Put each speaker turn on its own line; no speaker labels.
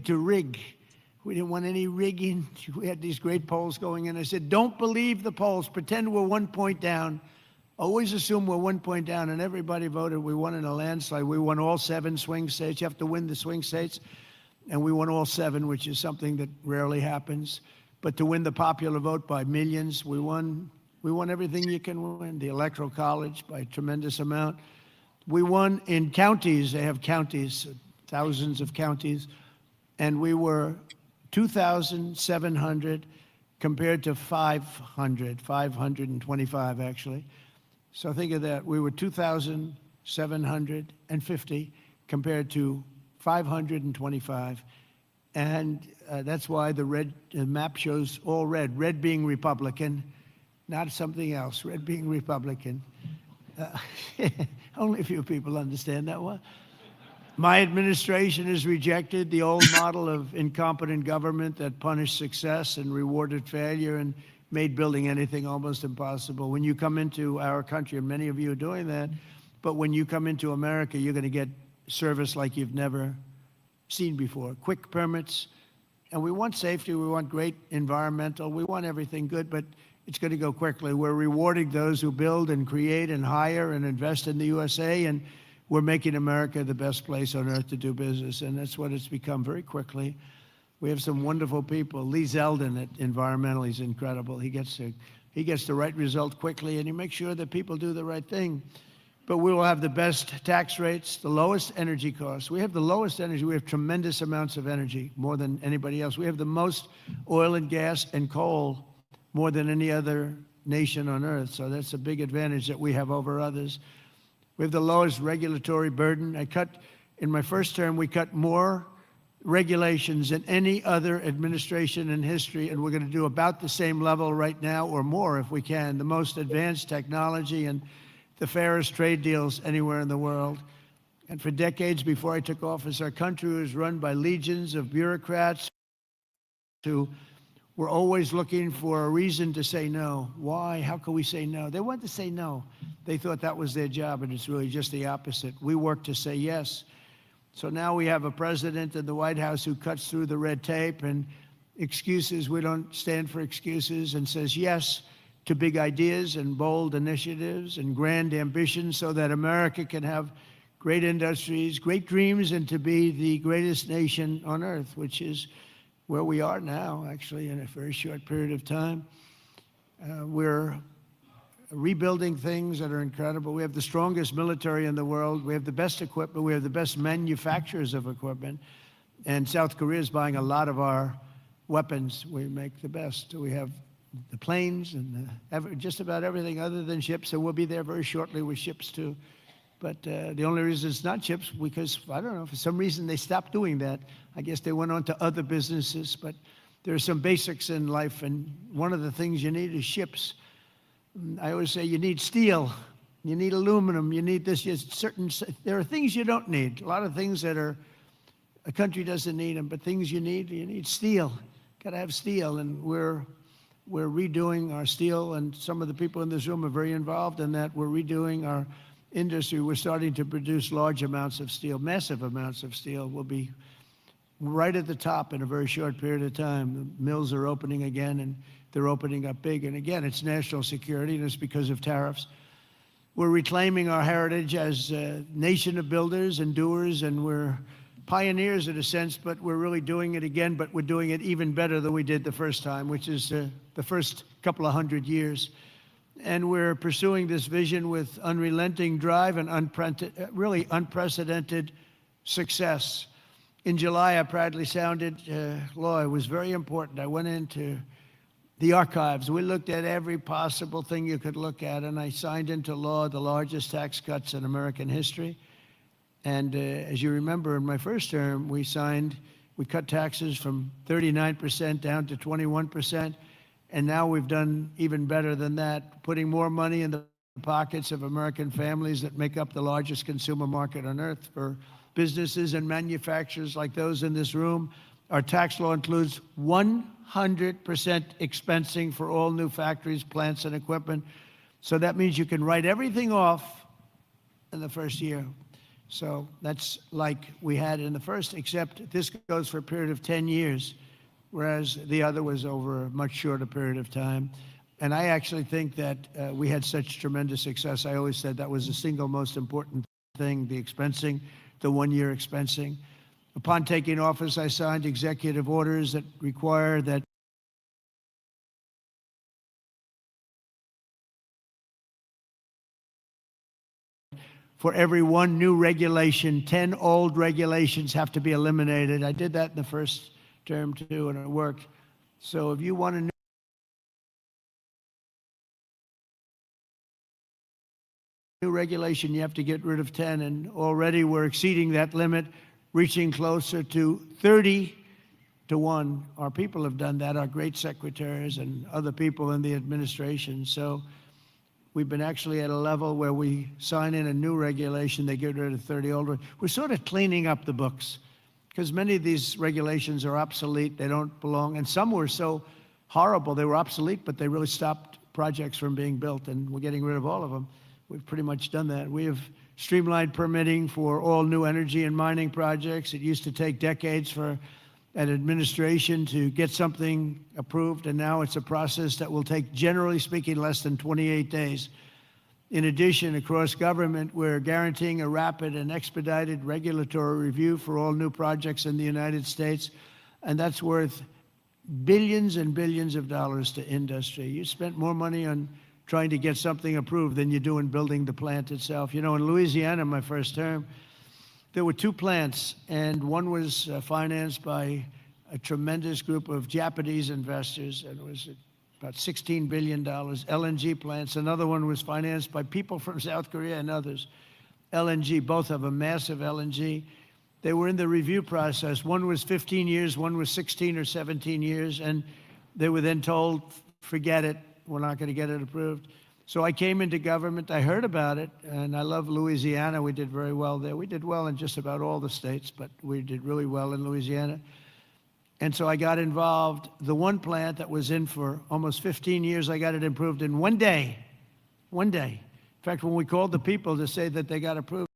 to rig. We didn't want any rigging. We had these great polls going in. I said, don't believe the polls. Pretend we're 1 point down. Always assume we're 1 point down. And everybody voted. We won in a landslide. We won all 7 swing states. You have to win the swing states. And we won all 7, which is something that rarely happens. But to win the popular vote by millions, we won everything you can win. The Electoral College by a tremendous amount. We won in counties. They have counties, thousands of counties. And we were 2,700 compared to 525 actually. So think of that. We were 2,750 compared to 525. And that's why the map shows all red. Red being Republican, not something else. Red being Republican. Only a few people understand that one. My administration has rejected the old model of incompetent government that punished success and rewarded failure and made building anything almost impossible. When you come into our country, and many of you are doing that, but when you come into America, you're going to get service like you've never seen before. Quick permits, and we want safety, we want great environmental, we want everything good, but it's going to go quickly. We're rewarding those who build and create and hire and invest in the USA, and we're making America the best place on earth to do business, and that's what it's become very quickly. We have some wonderful people. Lee Zeldin at Environmental, he's incredible. He gets the right result quickly, and he makes sure that people do the right thing. But we will have the best tax rates, the lowest energy costs. We have the lowest energy. We have tremendous amounts of energy, more than anybody else. We have the most oil and gas and coal, more than any other nation on earth. So that's a big advantage that we have over others. We have the lowest regulatory burden. In my first term, we cut more regulations than any other administration in history, and we're going to do about the same level right now or more if we can. The most advanced technology and the fairest trade deals anywhere in the world. And for decades before I took office, our country was run by legions of bureaucrats who were always looking for a reason to say no. Why? How can we say no? They wanted to say no. They thought that was their job, and it's really just the opposite. We work to say yes. So now we have a president in the White House who cuts through the red tape and excuses. We don't stand for excuses, and says yes to big ideas and bold initiatives and grand ambitions so that America can have great industries, great dreams, and to be the greatest nation on earth, which is where we are now, actually, in a very short period of time. We're rebuilding things that are incredible. We have the strongest military in the world. We have the best equipment. We have the best manufacturers of equipment. And South Korea is buying a lot of our weapons. We make the best. We have the planes and just about everything other than ships. And we'll be there very shortly with ships, too. But the only reason it's not ships, because, I don't know, for some reason they stopped doing that. I guess they went on to other businesses. But there are some basics in life, and one of the things you need is ships. I always say you need steel, you need aluminum, you need this. There are things you don't need. A lot of things that a country doesn't need them, but things you need steel. Got to have steel, and we're redoing our steel, and some of the people in this room are very involved in that. We're redoing our industry. We're starting to produce large amounts of steel, massive amounts of steel. We'll be right at the top in a very short period of time. The mills are opening again, and they're opening up big. And again, it's national security, and it's because of tariffs. We're reclaiming our heritage as a nation of builders and doers, and we're pioneers in a sense, but we're really doing it again, but we're doing it even better than we did the first time, which is the first couple of 100 years. And we're pursuing this vision with unrelenting drive and really unprecedented success. In July, I proudly sounded law. It was very important. I went into the archives. We looked at every possible thing you could look at, and I signed into law the largest tax cuts in American history. And as you remember, in my first term, we cut taxes from 39% down to 21%. And now we've done even better than that, putting more money in the pockets of American families that make up the largest consumer market on earth for businesses and manufacturers like those in this room. Our tax law includes 100% expensing for all new factories, plants, and equipment. So that means you can write everything off in the first year. So that's like we had in the first, except this goes for a period of 10 years, whereas the other was over a much shorter period of time. And I actually think that we had such tremendous success. I always said that was the single most important thing, the expensing, the one-year expensing. Upon taking office, I signed executive orders that require that for every one new regulation, 10 old regulations have to be eliminated. I did that in the first term too, and it worked. So if you want a new regulation, you have to get rid of 10, and already we're exceeding that limit, reaching closer to 30 to 1. Our people have done that, our great secretaries and other people in the administration. So we've been actually at a level where we sign in a new regulation, they get rid of 30 old ones. We're sort of cleaning up the books because many of these regulations are obsolete, they don't belong, and some were so horrible, they were obsolete, but they really stopped projects from being built, and we're getting rid of all of them. We've pretty much done that. We have streamlined permitting for all new energy and mining projects. It used to take decades for an administration to get something approved, and now it's a process that will take, generally speaking, less than 28 days. In addition, across government, we're guaranteeing a rapid and expedited regulatory review for all new projects in the United States, and that's worth billions and billions of dollars to industry. You spent more money on trying to get something approved than you do in building the plant itself. You know, in Louisiana, my first term, there were 2 plants, and one was financed by a tremendous group of Japanese investors, and it was about $16 billion, LNG plants. Another one was financed by people from South Korea and others. LNG, both of them, massive LNG. They were in the review process. One was 15 years, one was 16 or 17 years, and they were then told, forget it, we're not going to get it approved. So I came into government, I heard about it, and I love Louisiana. We did very well there. We did well in just about all the states, but we did really well in Louisiana. And so I got involved. The one plant that was in for almost 15 years, I got it approved in one day. One day. In fact, when we called the people to say that they got approved,